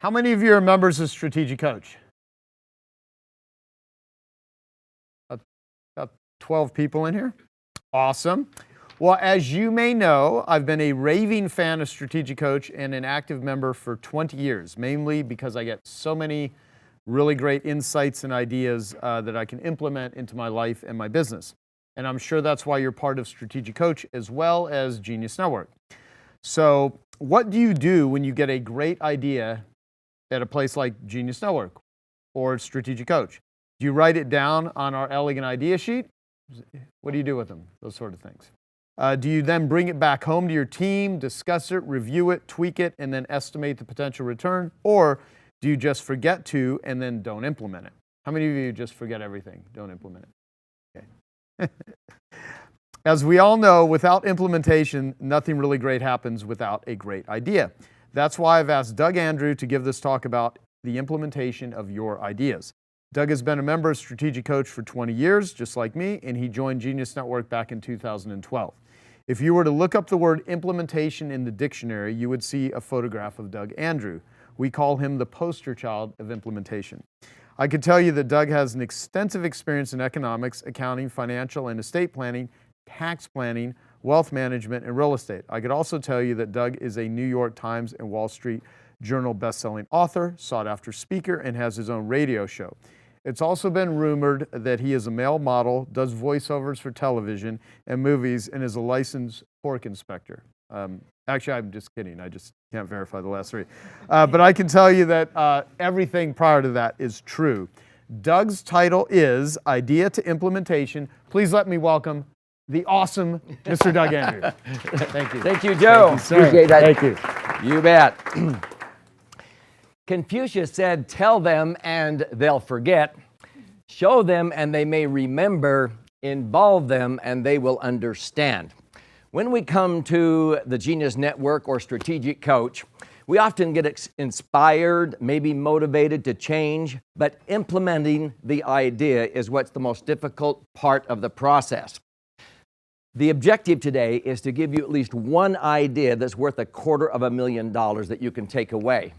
How many of you are members of Strategic Coach? About 12 people in here. Awesome. Well, as you may know, I've been a raving fan of Strategic Coach and an active member for 20 years, mainly because I get so many really great insights and ideas that I can implement into my life and my business. And I'm sure that's why you're part of Strategic Coach as well as Genius Network. So what do you do when you get a great idea at a place like Genius Network or Strategic Coach? Do you write it down on our elegant idea sheet? What do you do with them? Those sort of things. Do you then bring it back home to your team, discuss it, review it, tweak it, and then estimate the potential return? Or do you just forget to and then don't implement it? How many of you just forget everything, don't implement it? Okay. As we all know, without implementation, nothing really great happens without a great idea. That's why I've asked Doug Andrew to give this talk about the implementation of your ideas. Doug has been a member of Strategic Coach for 20 years, just like me, and he joined Genius Network back in 2012. If you were to look up the word implementation in the dictionary, you would see a photograph of Doug Andrew. We call him the poster child of implementation. I could tell you that Doug has an extensive experience in economics, accounting, financial and estate planning, tax planning, wealth management, and real estate. I could also tell you that Doug is a New York Times and Wall Street Journal bestselling author, sought-after speaker, and has his own radio show. It's also been rumored that he is a male model, does voiceovers for television and movies, and is a licensed pork inspector. Actually, I'm just kidding. I just can't verify the last three. But I can tell you that everything prior to that is true. Doug's title is Idea to Implementation. Please let me welcome the awesome Mr. Doug Andrew. Thank you. Thank you, Joe. Thank you, appreciate that. Thank you. You bet. Confucius said, tell them and they'll forget. Show them and they may remember. Involve them and they will understand. When we come to the Genius Network or Strategic Coach, we often get inspired, maybe motivated to change, but implementing the idea is what's the most difficult part of the process. The objective today is to give you at least one idea that's worth $250,000 that you can take away.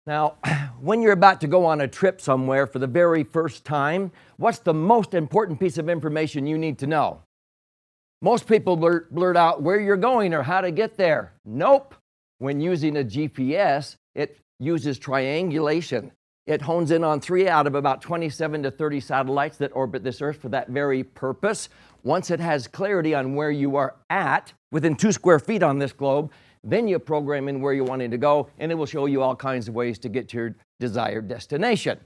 Now, when you're about to go on a trip somewhere for the very first time, what's the most important piece of information you need to know? Most people blurt out where you're going or how to get there. Nope. When using a GPS, it uses triangulation. It hones in on 3 out of about 27 to 30 satellites that orbit this Earth for that very purpose. Once it has clarity on where you are at, within 2 square feet on this globe, then you program in where you're wanting to go, and it will show you all kinds of ways to get to your desired destination.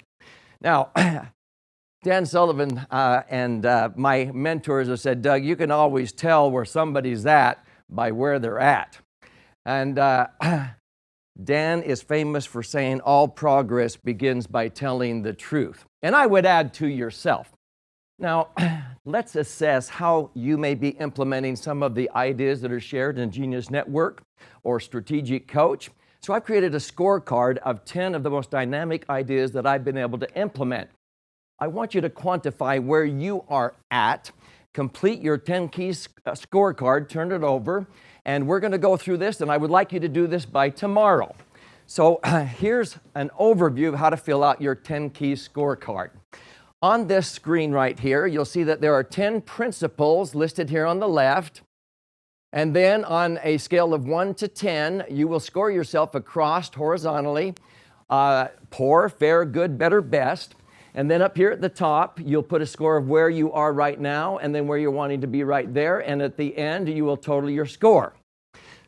Now, Dan Sullivan and my mentors have said, Doug, you can always tell where somebody's at by where they're at. And Dan is famous for saying all progress begins by telling the truth. And I would add to yourself. Now, let's assess how you may be implementing some of the ideas that are shared in Genius Network or Strategic Coach. So I've created a scorecard of 10 of the most dynamic ideas that I've been able to implement. I want you to quantify where you are at, complete your 10 keys scorecard, turn it over, and we're going to go through this, and I would like you to do this by tomorrow. So here's an overview of how to fill out your 10 keys scorecard. On this screen right here, you'll see that there are 10 principles listed here on the left. And then on a scale of 1 to 10, you will score yourself across horizontally, poor, fair, good, better, best. And then up here at the top, you'll put a score of where you are right now and then where you're wanting to be right there. And at the end, you will total your score.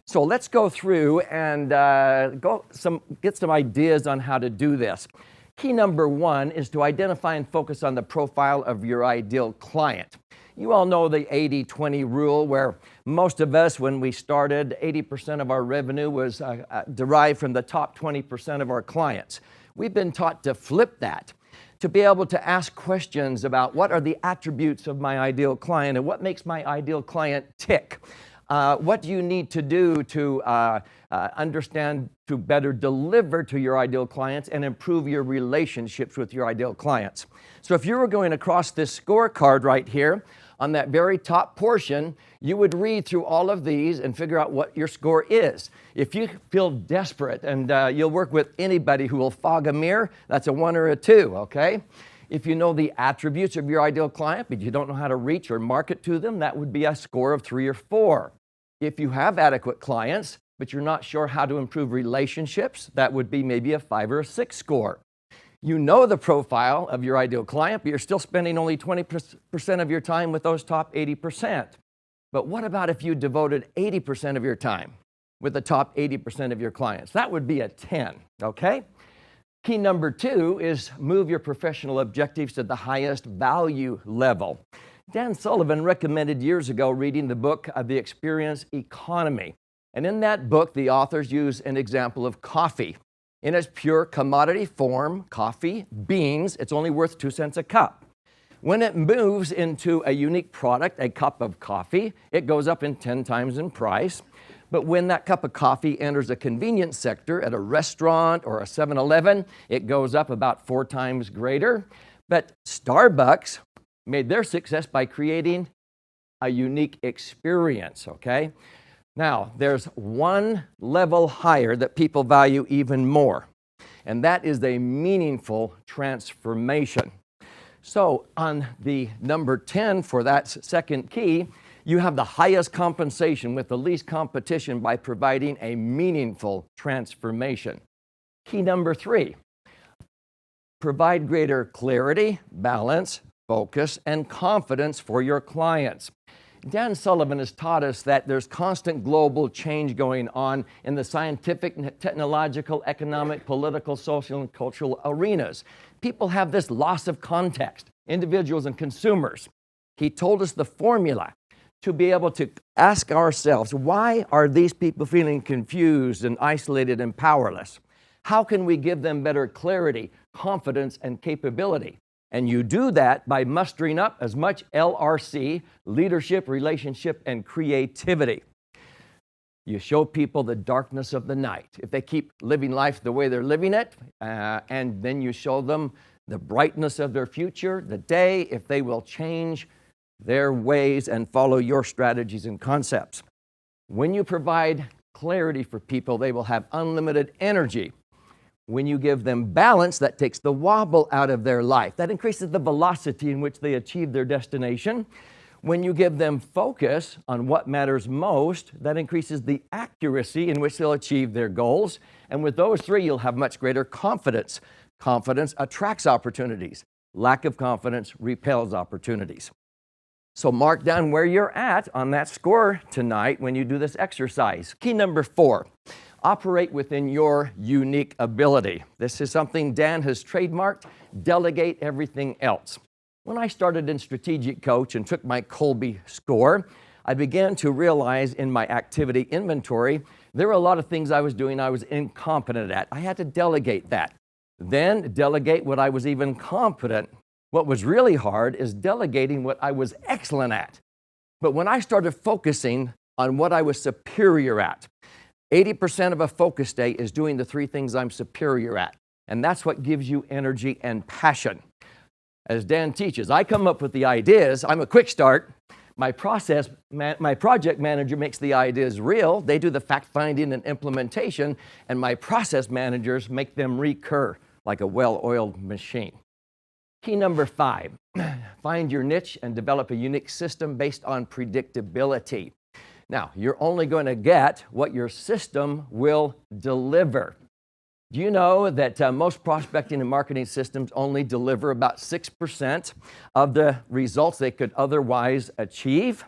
So let's go through and get some ideas on how to do this. Key number 1 is to identify and focus on the profile of your ideal client. You all know the 80-20 rule, where most of us, when we started, 80% of our revenue was derived from the top 20% of our clients. We've been taught to flip that, to be able to ask questions about what are the attributes of my ideal client and what makes my ideal client tick. What do you need to do to understand to better deliver to your ideal clients and improve your relationships with your ideal clients. So if you were going across this scorecard right here, on that very top portion, you would read through all of these and figure out what your score is. If you feel desperate, and you'll work with anybody who will fog a mirror, that's a 1 or a 2, okay? If you know the attributes of your ideal client, but you don't know how to reach or market to them, that would be a score of 3 or 4. If you have adequate clients, but you're not sure how to improve relationships, that would be maybe a 5 or a 6 score. You know the profile of your ideal client, but you're still spending only 20% of your time with those top 80%. But what about if you devoted 80% of your time with the top 80% of your clients? That would be a 10, okay? Key number 2 is move your professional objectives to the highest value level. Dan Sullivan recommended years ago reading the book The Experience Economy. And in that book, the authors use an example of coffee. In its pure commodity form, coffee, beans, it's only worth 2 cents a cup. When it moves into a unique product, a cup of coffee, it goes up in 10 times in price. But when that cup of coffee enters a convenience sector at a restaurant or a 7-Eleven, it goes up about 4 times greater. But Starbucks made their success by creating a unique experience, okay? Now, there's one level higher that people value even more, and that is a meaningful transformation. So on the number 10 for that second key, you have the highest compensation with the least competition by providing a meaningful transformation. Key number 3, provide greater clarity, balance, focus, and confidence for your clients. Dan Sullivan has taught us that there's constant global change going on in the scientific, technological, economic, political, social, and cultural arenas. People have this loss of context, individuals and consumers. He told us the formula to be able to ask ourselves, why are these people feeling confused and isolated and powerless? How can we give them better clarity, confidence, and capability? And you do that by mustering up as much LRC, leadership, relationship, and creativity. You show people the darkness of the night. If they keep living life the way they're living it, and then you show them the brightness of their future, the day, if they will change their ways and follow your strategies and concepts. When you provide clarity for people, they will have unlimited energy. When you give them balance, that takes the wobble out of their life. That increases the velocity in which they achieve their destination. When you give them focus on what matters most, that increases the accuracy in which they'll achieve their goals. And with those 3, you'll have much greater confidence. Confidence attracts opportunities. Lack of confidence repels opportunities. So mark down where you're at on that score tonight when you do this exercise. Key number 4. Operate within your unique ability. This is something Dan has trademarked. Delegate everything else. When I started in Strategic Coach and took my Colby score, I began to realize in my activity inventory, there were a lot of things I was doing I was incompetent at. I had to delegate that. Then delegate what I was even competent. What was really hard is delegating what I was excellent at. But when I started focusing on what I was superior at, 80% of a focus day is doing the 3 things I'm superior at. And that's what gives you energy and passion. As Dan teaches, I come up with the ideas. I'm a quick start. My project manager makes the ideas real. They do the fact-finding and implementation. And my process managers make them recur like a well-oiled machine. Key number 5, find your niche and develop a unique system based on predictability. Now, you're only going to get what your system will deliver. Do you know that most prospecting and marketing systems only deliver about 6% of the results they could otherwise achieve?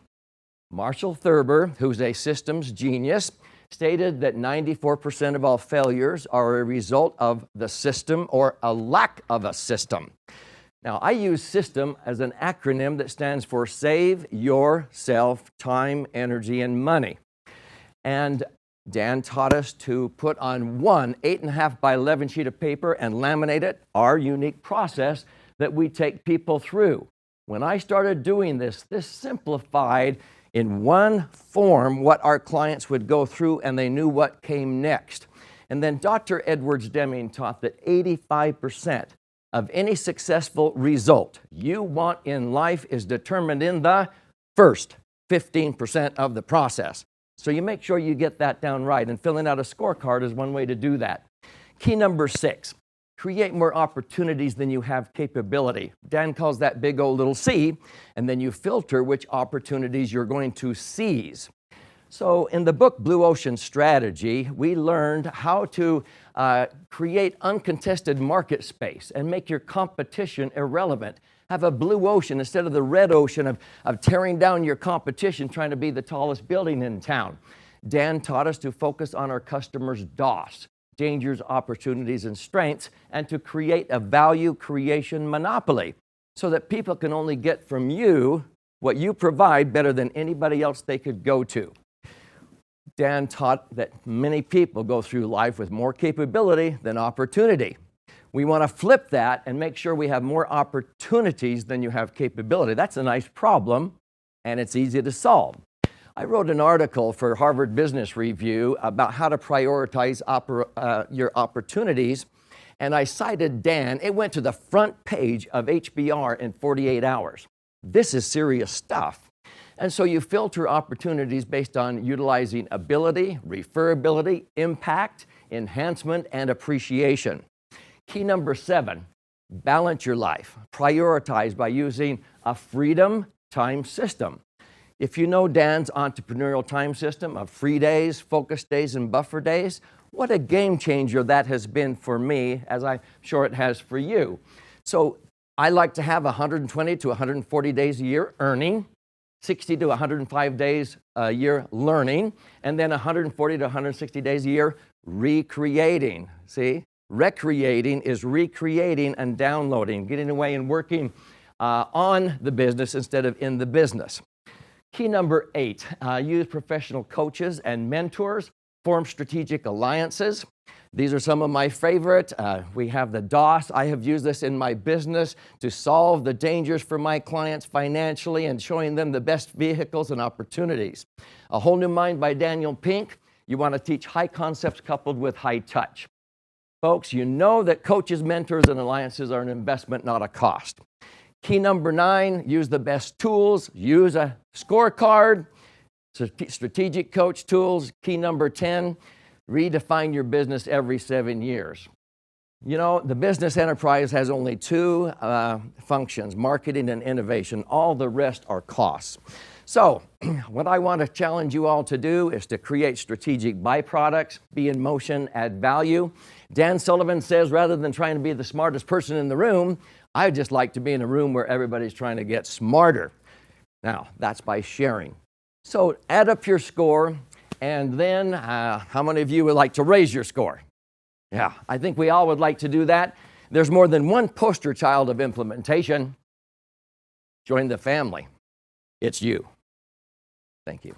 Marshall Thurber, who's a systems genius, stated that 94% of all failures are a result of the system or a lack of a system. Now, I use SYSTEM as an acronym that stands for Save Yourself Time, Energy, and Money. And Dan taught us to put on one 8.5 by 11 sheet of paper and laminate it, our unique process that we take people through. When I started doing this simplified in one form what our clients would go through, and they knew what came next. And then Dr. Edwards Deming taught that 85% of any successful result you want in life is determined in the first 15% of the process. So you make sure you get that down right, and filling out a scorecard is one way to do that. Key number 6, create more opportunities than you have capability. Dan calls that big old little C, and then you filter which opportunities you're going to seize. So in the book Blue Ocean Strategy, we learned how to create uncontested market space and make your competition irrelevant. Have a blue ocean instead of the red ocean of tearing down your competition, trying to be the tallest building in town. Dan taught us to focus on our customers' DOS, dangers, opportunities, and strengths, and to create a value creation monopoly so that people can only get from you what you provide better than anybody else they could go to. Dan taught that many people go through life with more capability than opportunity. We want to flip that and make sure we have more opportunities than you have capability. That's a nice problem, and it's easy to solve. I wrote an article for Harvard Business Review about how to prioritize your opportunities, and I cited Dan. It went to the front page of HBR in 48 hours. This is serious stuff. And so you filter opportunities based on utilizing ability, referability, impact, enhancement, and appreciation. Key number 7, balance your life. Prioritize by using a freedom time system. If you know Dan's entrepreneurial time system of free days, focus days, and buffer days, what a game changer that has been for me, as I'm sure it has for you. So I like to have 120 to 140 days a year earning, 60 to 105 days a year learning, and then 140 to 160 days a year recreating. See? Recreating is recreating and downloading, getting away and working on the business instead of in the business. Key number 8, use professional coaches and mentors, form strategic alliances. These are some of my favorite. We have the DOS. I have used this in my business to solve the dangers for my clients financially and showing them the best vehicles and opportunities. A Whole New Mind by Daniel Pink. You want to teach high concepts coupled with high touch. Folks, you know that coaches, mentors, and alliances are an investment, not a cost. Key number 9, use the best tools. Use a scorecard, strategic coach tools. Key number 10, redefine your business every 7 years. You know, the business enterprise has only 2 functions, marketing and innovation. All the rest are costs. So what I want to challenge you all to do is to create strategic byproducts, be in motion, add value. Dan Sullivan says, rather than trying to be the smartest person in the room, I just like to be in a room where everybody's trying to get smarter. Now, that's by sharing. So add up your score, and then how many of you would like to raise your score? Yeah, I think we all would like to do that. There's more than one poster child of implementation. Join the family. It's you. Thank you.